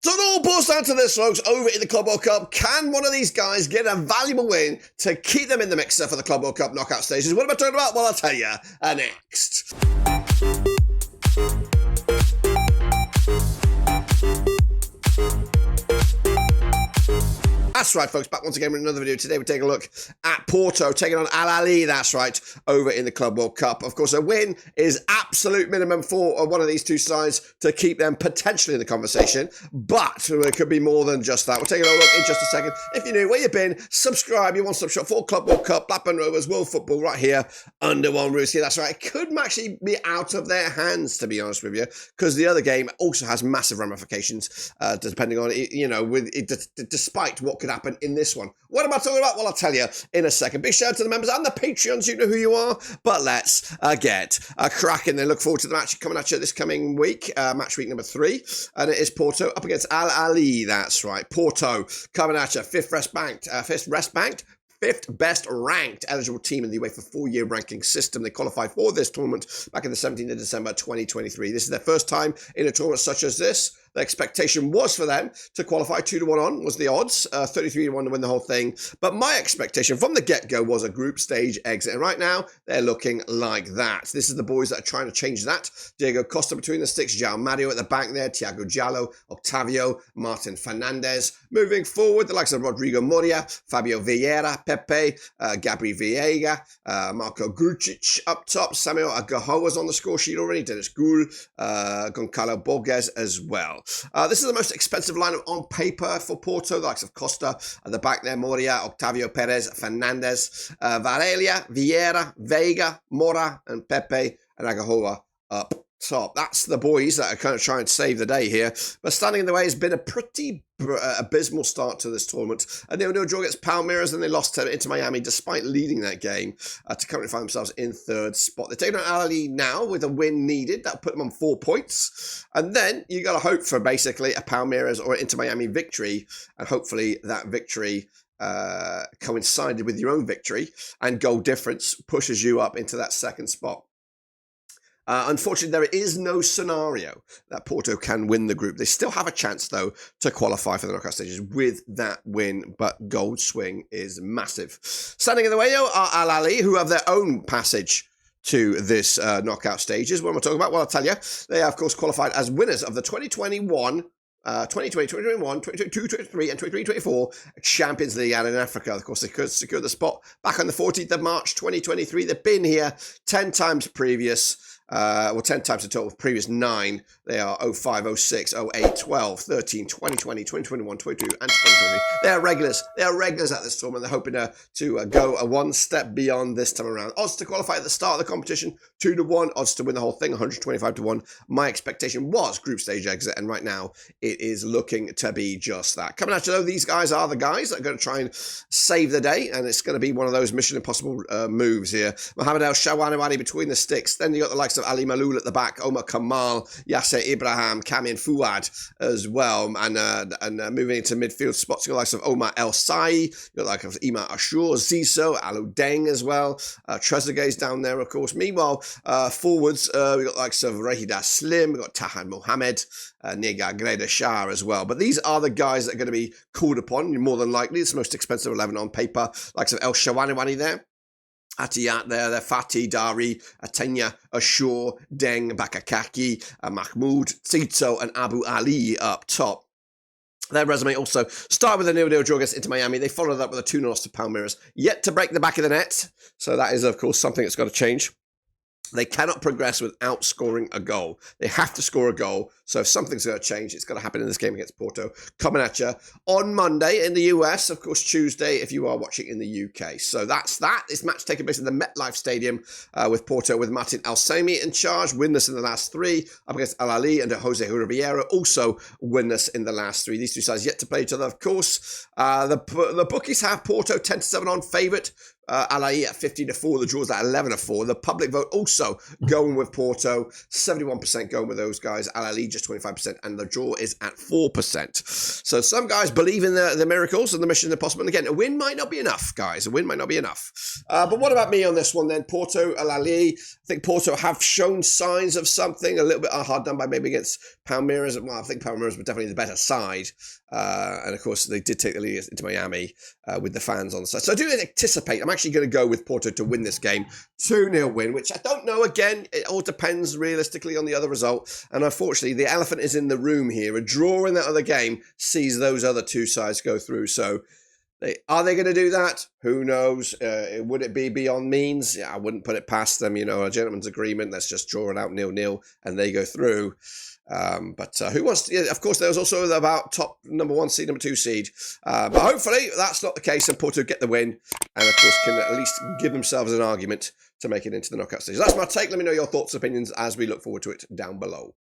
So it all boils down to this, folks. Over in the Club World Cup, can one of these guys get a valuable win to keep them in the mixer for the Club World Cup knockout stages? What am I talking about? Well, I'll tell you next. That's right, folks. Back once again with another video. Today we're taking a look at Porto taking on Ahly. That's right, over in the Club World Cup. Of course, a win is absolute minimum for one of these two sides to keep them potentially in the conversation. But it could be more than just that. We'll take a look in just a second. If you're new, where you've been, subscribe. Your one-stop shop for Club World Cup, Blackburn Rovers, World Football, right here under one roof. See, that's right. It could actually be out of their hands, to be honest with you, because the other game also has massive ramifications, depending on despite what could happen in this one. What am I talking about? Well, I'll tell you in a second. Big shout out to the members and the Patreons. You know who you are. But let's get cracking. They look forward to the match coming at you this coming week, match week number 3, and it is Porto up against Ahly. That's right, Porto coming at you, fifth best ranked eligible team in the UEFA 4-year ranking system. They qualified for this tournament back in the 17th of December 2023. This is their first time in a tournament such as this. The expectation was for them to qualify. 2-1 on was the odds, 33-1 to win the whole thing. But my expectation from the get-go was a group stage exit. And right now, they're looking like that. This is the boys that are trying to change that. Diego Costa between the sticks, João Mario at the back there, Thiago Giallo, Octavio, Martin Fernandez. Moving forward, the likes of Rodrigo Moria, Fabio Vieira, Pepe, Gabri Veiga, Marco Grujic up top, Samuel Agahoa's on the score sheet already, Dennis Gul, Goncalo Borges as well. This is the most expensive lineup on paper for Porto. The likes of Costa at the back there, Moria, Octavio Perez, Fernandez, Varela, Vieira, Veiga, Mora, and Pepe, and Agahoa up top. That's the boys that are kind of trying to save the day here. But standing in the way has been a pretty abysmal start to this tournament. A 0-0 draw against Palmeiras, and they lost into Miami despite leading that game to currently find themselves in 3rd spot. They're taking on Ahly now with a win needed. That'll put them on 4 points. And then you got to hope for basically a Palmeiras or Inter Miami victory, and hopefully that victory coincided with your own victory, and goal difference pushes you up into that 2nd spot. Unfortunately, there is no scenario that Porto can win the group. They still have a chance, though, to qualify for the knockout stages with that win, but goal swing is massive. Standing in the way, though, are Ahly, who have their own passage to this knockout stages. What am I talking about? Well, I'll tell you. They are, of course, qualified as winners of the 2021 2020, 2021, 2022, 2023, and 2023-24 Champions League out in Africa. Of course, they could secure the spot back on the 14th of March, 2023. They've been here 10 times previous. 10 times the total, previous 9. They are 05, 06, 08, 12, 13, 2020, 2021, 22, and 2023. They are regulars. They are regulars at this tournament. They're hoping to go one step beyond this time around. Odds to qualify at the start of the competition, 2-1. Odds to win the whole thing, 125-1. My expectation was group stage exit, and right now it is looking to be just that. Coming at you, though, these guys are the guys that are going to try and save the day, and it's going to be one of those Mission Impossible moves here. Mohamed El Shawanawani between the sticks. Then you got the likes of Ali Malul at the back, Omar Kamal, Yasser Ibrahim, Kamien Fouad as well, and moving into midfield spots, you got the likes of Omar El Sai, you got the likes of Ima Ashur, Ziso, Alu Deng as well, Trezeguet's down there, of course. Meanwhile, forwards, we got the likes of Rahida Slim, we got Tahan Mohamed, Niga Greda Shah as well. But these are the guys that are going to be called upon, more than likely. It's the most expensive 11 on paper, likes of El Shawanawani there. Atiyat there, Fatih, Dari, Atenya, Ashur, Deng, Bakakaki, Mahmoud, Tsitso, and Abu Ali up top. Their resume also started with a 0-0 draw against Inter Miami. They followed up with a 2-0 loss to Palmeiras, yet to break the back of the net. So that is, of course, something that's got to change. They cannot progress without scoring a goal. They have to score a goal. So if something's going to change, it's going to happen in this game against Porto. Coming at you on Monday in the US, of course, Tuesday if you are watching in the UK. So that's that. This match taking place in the MetLife Stadium with Porto, with Martin Alsami in charge. Winless in the last 3 up against Ahly and Jose Ribeiro, also winless in the last 3. These two sides yet to play each other, of course. The bookies have Porto 10-7 on favourite. Ahly at 15-4. The draw's at 11-4. The public vote also going with Porto. 71% going with those guys. Ahly just 25%. And the draw is at 4%. So some guys believe in the miracles and the mission impossible. And again, a win might not be enough, guys. A win might not be enough. But what about me on this one then? Porto, Ahly. I think Porto have shown signs of something. A little bit hard done by maybe against Palmeiras. Well, I think Palmeiras were definitely the better side. And of course, they did take the lead into Miami with the fans on the side. So I do anticipate, I'm actually going to go with Porto to win this game. 2-0 win, which I don't know. Again, it all depends realistically on the other result. And unfortunately, the elephant is in the room here. A draw in that other game sees those other two sides go through. So are they going to do that? Who knows? Would it be beyond means? Yeah, I wouldn't put it past them. You know, a gentleman's agreement. Let's just draw it out 0-0 and they go through. But who wants to, yeah, of course, there was also about top number 1 seed, number 2 seed. But hopefully that's not the case and Porto get the win and, of course, can at least give themselves an argument to make it into the knockout stage. That's my take. Let me know your thoughts and opinions as we look forward to it down below.